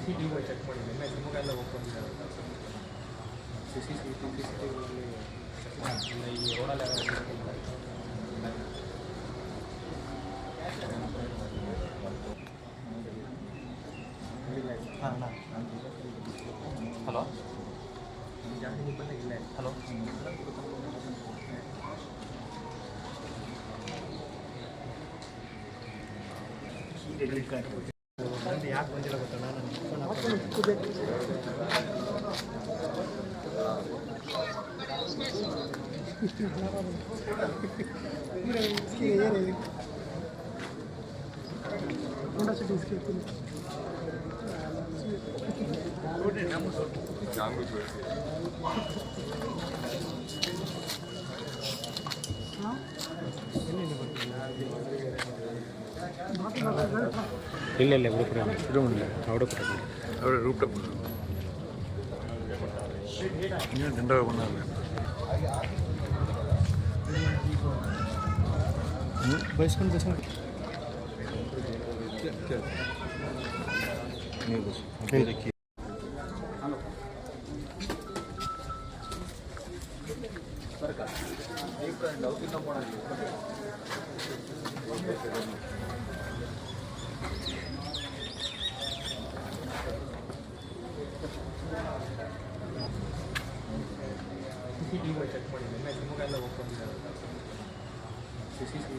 CCTV check ಮಾಡಿದ್ದೆ Shivamogga ಹೋಗ್ಕೊಂಡಿದ್ದಾರೆ CCTV ಈ ರೋಡಲ್ಲಿ ಹಲೋ ಹಲೋ ಯಾಕೆ ಬಂದಿಲ್ಲ ಗೊತ್ತಲ್ಲ ಇಲ್ಲ ರೂಟ್ ದಂಡ ಬಯಸ್ಕೊಂಡು CCTV ಚೆಕ್ ಮಾಡಿದ್ದೆ ಶಿವಮೊಗ್ಗ ಹೋಗ್ಕೊಂಡಿದ್ದಾರೆ CCTV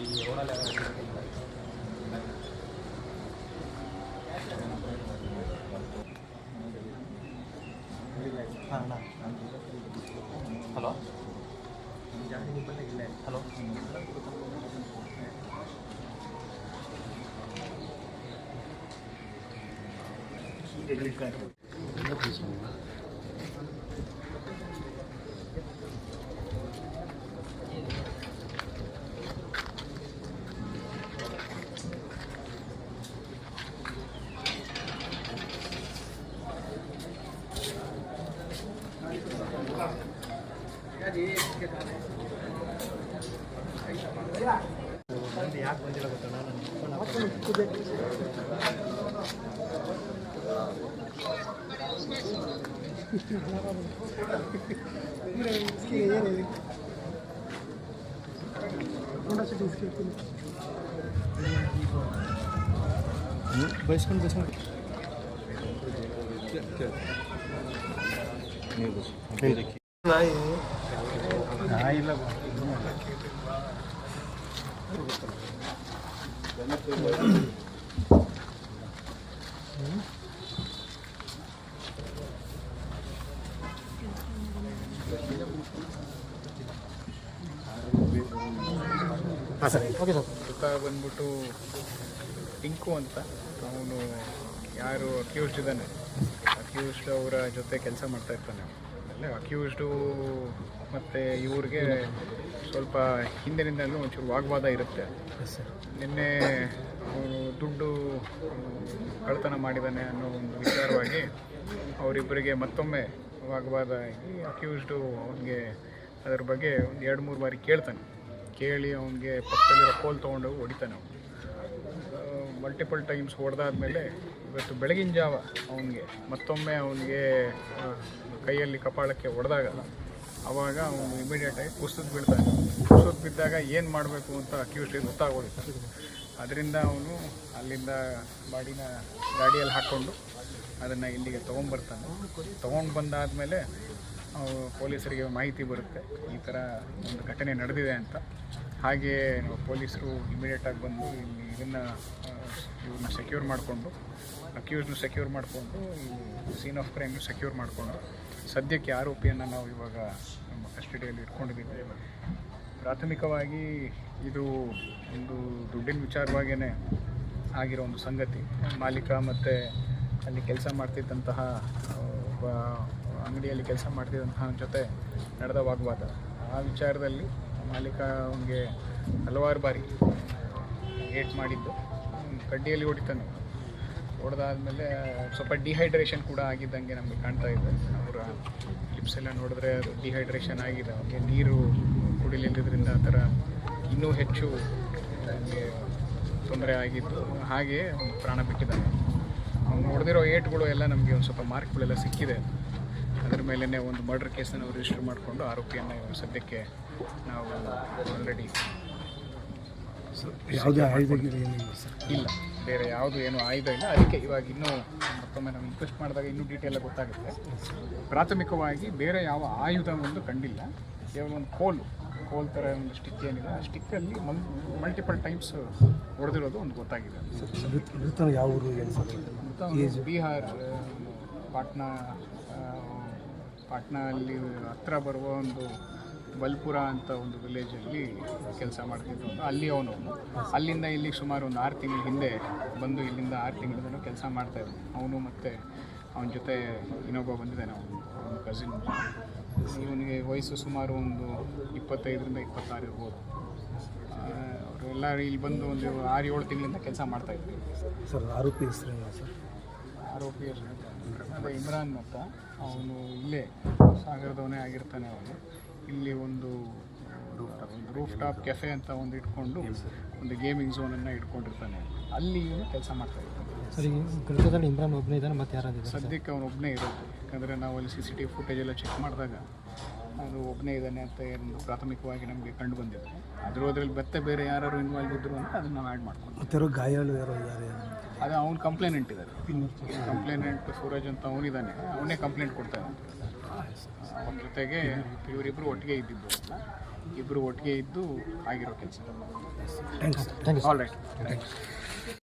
ಈ ರೋಡಲ್ಲಿ ಹಲೋ ಹಲೋ ಯಾಕೆ ಬಂದಿಲ್ಲ ಗೊತ್ತಲ್ಲ ಬಯಸ್ಕೊಂಡು ಇಲ್ಲ ಹಾಂ ಸರ್ ಓಕೆ ಸರ್ ಸುತ್ತ ಬಂದ್ಬಿಟ್ಟು ಟಿಂಕು ಅಂತ ಅವನು ಯಾರು ಅಕ್ಯೂಸ್ಡ್ ಇದ್ದಾನೆ ಅಕ್ಯೂಸ್ಡ್ ಅವರ ಜೊತೆ ಕೆಲಸ ಮಾಡ್ತಾ ಇರ್ತಾನೆ ಅಲ್ಲೇ ಅಕ್ಯೂಸ್ಡು ಮತ್ತು ಇವ್ರಿಗೆ ಸ್ವಲ್ಪ ಹಿಂದಿನಿಂದಲೂ ಒಂಚೂರು ವಾಗ್ವಾದ ಇರುತ್ತೆ. ನಿನ್ನೆ ಅವನು ದುಡ್ಡು ಕಳ್ಳತನ ಮಾಡಿದ್ದಾನೆ ಅನ್ನೋ ಒಂದು ವಿಚಾರವಾಗಿ ಅವರಿಬ್ಬರಿಗೆ ಮತ್ತೊಮ್ಮೆ ವಾಗ್ವಾದ ಆಗಿ ಅಕ್ಯೂಸ್ಡು ಅವನಿಗೆ ಅದ್ರ ಬಗ್ಗೆ ಒಂದು 2-3 ಬಾರಿ ಕೇಳ್ತಾನೆ. ಕೇಳಿ ಅವನಿಗೆ ಪಕ್ಕದಲ್ಲಿರೋ ಕೋಲ್ ತೊಗೊಂಡೋಗಿ ಹೊಡಿತಾನೆ. ಅವನು ಮಲ್ಟಿಪಲ್ ಟೈಮ್ಸ್ ಹೊಡೆದಾದ್ಮೇಲೆ ಇವತ್ತು ಬೆಳಗಿನ ಜಾವ ಅವನಿಗೆ ಮತ್ತೊಮ್ಮೆ ಅವನಿಗೆ ಕೈಯಲ್ಲಿ ಕಪಾಳಕ್ಕೆ ಹೊಡೆದಾಗ ಆವಾಗ ಅವನು ಇಮಿಡಿಯೇಟಾಗಿ ಕುಸಿದು ಬೀಳ್ತಾನೆ. ಕುಸಿದು ಬಿದ್ದಾಗ ಏನು ಮಾಡಬೇಕು ಅಂತ ಅಕ್ಯೂಸ್ಡಿಗೆ ಗೊತ್ತಾಗೋದಿತ್ತು. ಅದರಿಂದ ಅವನು ಅಲ್ಲಿಂದ ಬಾಡಿನ ಗಾಡಿಯಲ್ಲಿ ಹಾಕ್ಕೊಂಡು ಅದನ್ನು ಇಲ್ಲಿಗೆ ತೊಗೊಂಬರ್ತಾನೆ. ತೊಗೊಂಡು ಬಂದಾದಮೇಲೆ ಪೊಲೀಸರಿಗೆ ಮಾಹಿತಿ ಬರುತ್ತೆ ಈ ಥರ ಒಂದು ಘಟನೆ ನಡೆದಿದೆ ಅಂತ. ಹಾಗೆ ಪೊಲೀಸರು ಇಮಿಡಿಯೇಟಾಗಿ ಬಂದು ಇಲ್ಲಿ ಇವ್ರನ್ನ ಸೆಕ್ಯೂರ್ ಮಾಡಿಕೊಂಡು ಅಕ್ಯೂಸ್ಡ್ನ ಸೆಕ್ಯೂರ್ ಮಾಡಿಕೊಂಡು ಈ ಸೀನ್ ಆಫ್ ಕ್ರೈಮ್ನ ಸೆಕ್ಯೂರ್ ಮಾಡಿಕೊಂಡು ಸದ್ಯಕ್ಕೆ ಆರೋಪಿಯನ್ನು ನಾವು ಇವಾಗ ನಮ್ಮ ಕಸ್ಟಡಿಯಲ್ಲಿ ಇಟ್ಕೊಂಡಿದ್ದೀವಿ. ಪ್ರಾಥಮಿಕವಾಗಿ ಇದು ಒಂದು ದುಡ್ಡಿನ ವಿಚಾರವಾಗಿಯೇ ಆಗಿರೋ ಒಂದು ಸಂಗತಿ. ಮಾಲೀಕ ಮತ್ತು ಅಲ್ಲಿ ಕೆಲಸ ಮಾಡ್ತಿದ್ದಂತಹ ಒಬ್ಬ ಅಂಗಡಿಯಲ್ಲಿ ಕೆಲಸ ಮಾಡ್ತಿದ್ದಂತಹ ಜೊತೆ ನಡೆದ ವಾಗ್ವಾದ. ಆ ವಿಚಾರದಲ್ಲಿ ಮಾಲೀಕ ಅವನಿಗೆ ಹಲವಾರು ಬಾರಿ ಏಟ್ ಮಾಡಿದ್ದು ಕಡ್ಡಿಯಲ್ಲಿ ಹೊಡಿತಾನೆ. ಹೊಡೆದಾದ್ಮೇಲೆ ಸ್ವಲ್ಪ ಡಿಹೈಡ್ರೇಷನ್ ಕೂಡ ಆಗಿದ್ದಂಗೆ ನಮಗೆ ಕಾಣ್ತಾ ಇದೆ. ಅವರ ಲಿಪ್ಸ್ ಎಲ್ಲ ನೋಡಿದ್ರೆ ಅದು ಡಿಹೈಡ್ರೇಷನ್ ಆಗಿದೆ. ಅವ್ರಿಗೆ ನೀರು ಕುಡಿಲಿಲ್ಲದ್ರಿಂದ ಆ ಥರ ಇನ್ನೂ ಹೆಚ್ಚು ನಮಗೆ ತೊಂದರೆ ಆಗಿದ್ದು, ಹಾಗೆ ಅವ್ನು ಪ್ರಾಣ ಬಿಟ್ಟಿದ್ದಾನೆ. ಅವ್ನು ಹೊಡೆದಿರೋ ಏಟ್ಗಳು ಎಲ್ಲ ನಮಗೆ ಒಂದು ಸ್ವಲ್ಪ ಮಾರ್ಕ್ಗಳೆಲ್ಲ ಸಿಕ್ಕಿದೆ. ಅದರ ಮೇಲೇ ಒಂದು ಮರ್ಡರ್ ಕೇಸನ್ನು ನಾವು ರಿಜಿಸ್ಟರ್ ಮಾಡಿಕೊಂಡು ಆರೋಪಿಯನ್ನು ಸದ್ಯಕ್ಕೆ ನಾವು ಆಲ್ರೆಡಿ ಯಾವುದೇ ಆಯುಧಗಳು ಏನಿಲ್ಲ ಸರ್? ಇಲ್ಲ, ಬೇರೆ ಯಾವುದು ಏನು ಆಯುಧ ಇಲ್ಲ. ಅದಕ್ಕೆ ಇವಾಗ ಇನ್ನೂ ಮತ್ತೊಮ್ಮೆ ನಾವು ಇನ್ಕ್ವೆಸ್ಟ್ ಮಾಡಿದಾಗ ಇನ್ನೂ ಡೀಟೇಲಾಗಿ ಗೊತ್ತಾಗುತ್ತೆ. ಪ್ರಾಥಮಿಕವಾಗಿ ಬೇರೆ ಯಾವ ಆಯುಧ ಒಂದು ಕಂಡಿಲ್ಲ. ಕೇವಲ ಒಂದು ಕೋಲ್ ಥರ ಒಂದು ಸ್ಟಿಕ್ ಏನಿದೆ, ಆ ಸ್ಟಿಕ್ಕಲ್ಲಿ ಮಲ್ಟಿಪಲ್ ಟೈಮ್ಸ್ ಹೊಡೆದಿರೋದು ಒಂದು ಗೊತ್ತಾಗಿದೆ. ಮೃತರ ಯಾವ ಊರು ಏನು ಸರ್? ಬಿಹಾರ್, ಪಾಟ್ನಾ ಅಲ್ಲಿ ಹತ್ರ ಬರುವ ಒಂದು ಬಲ್ಪುರ ಅಂತ ಒಂದು ವಿಲೇಜಲ್ಲಿ ಕೆಲಸ ಮಾಡ್ತಿದ್ದು. ಅಲ್ಲಿ ಅವನು ಅಲ್ಲಿಂದ ಇಲ್ಲಿಗೆ ಸುಮಾರು ಒಂದು 6 ತಿಂಗಳ ಹಿಂದೆ ಬಂದು ಇಲ್ಲಿಂದ 6 ತಿಂಗಳಿಂದ ಕೆಲಸ ಮಾಡ್ತಾಯಿದ್ದ. ಅವನು ಮತ್ತು ಅವನ ಜೊತೆ ಇನ್ನೊಬ್ಬ ಬಂದಿದ್ದಾನೆ, ಅವನ ಕಸಿನ್. ಇವನಿಗೆ ವಯಸ್ಸು ಸುಮಾರು ಒಂದು 25ರಿಂದ 26 ಇರ್ಬೋದು. ಅವರೆಲ್ಲ ಇಲ್ಲಿ ಬಂದು ಒಂದು 6-7 ತಿಂಗಳಿಂದ ಕೆಲಸ ಮಾಡ್ತಾಯಿದ್ರು. ಸರ್ ಆರೋಪಿ ಹೆಸರು ಸರ್? ಆರೋಪಿ ಅದೇ ಇಮ್ರಾನ್ ಅಂತ. ಅವನು ಇಲ್ಲೇ ಸಾಗರದವನೇ ಆಗಿರ್ತಾನೆ. ಅವನು ಇಲ್ಲಿ ಒಂದು ರೂಫ್ ಟಾಪ್ ಕೆಫೆ ಅಂತ ಒಂದು ಇಟ್ಕೊಂಡು ಒಂದು ಗೇಮಿಂಗ್ ಝೋನನ್ನು ಇಟ್ಕೊಂಡಿರ್ತಾನೆ. ಅಲ್ಲಿ ಇವನು ಕೆಲಸ ಮಾಡ್ತಾಯಿರ್ತಾನೆ. ಸರ್, ಈ ಕೃತ್ಯದಲ್ಲಿ ಇಮ್ರಾನ್ ಒಬ್ಬನೇ ಇದ್ದಾನೆ, ಮತ್ತು ಯಾರಾದಿದ್ದಾರೆ? ಸದ್ಯಕ್ಕೆ ಅವನು ಒಬ್ಬನೇ ಇರೋದು. ಯಾಕಂದರೆ ನಾವು ಅಲ್ಲಿ CCTV ಫುಟೇಜ್ ಎಲ್ಲ ಚೆಕ್ ಮಾಡಿದಾಗ ಅದು ಒಬ್ಬನೇ ಇದ್ದಾನೆ ಅಂತ ಏನು ಪ್ರಾಥಮಿಕವಾಗಿ ನಮಗೆ ಕಂಡು ಬಂದಿದೆ. ಅದ್ರಲ್ಲಿ ಮತ್ತೆ ಬೇರೆ ಯಾರು ಇನ್ವಾಲ್ವ್ ಇದ್ದರು ಅಂತ ಅದನ್ನು ನಾವು ಆ್ಯಡ್ ಮಾಡ್ಕೊಂಡು. ಮತ್ತಿರೋ ಗಾಯಾಳು ಯಾರು? ಅದು ಅವ್ನು ಕಂಪ್ಲೇನೆಂಟ್ ಇದ್ದಾರೆ. ಕಂಪ್ಲೇನೆಂಟ್ ಸೂರಜ್ ಅಂತ ಅವನಿದ್ದಾನೆ, ಅವನೇ ಕಂಪ್ಲೇಂಟ್ ಕೊಡ್ತಾನೆ. ಅವನ ಜೊತೆಗೆ ಇವರಿಬ್ಬರು ಒಟ್ಟಿಗೆ ಇದ್ದಿದ್ದು, ಇಬ್ಬರು ಒಟ್ಟಿಗೆ ಇದ್ದು ಆಗಿರೋ ಕೆಲಸ. ಥ್ಯಾಂಕ್ಸ್. All right, thanks.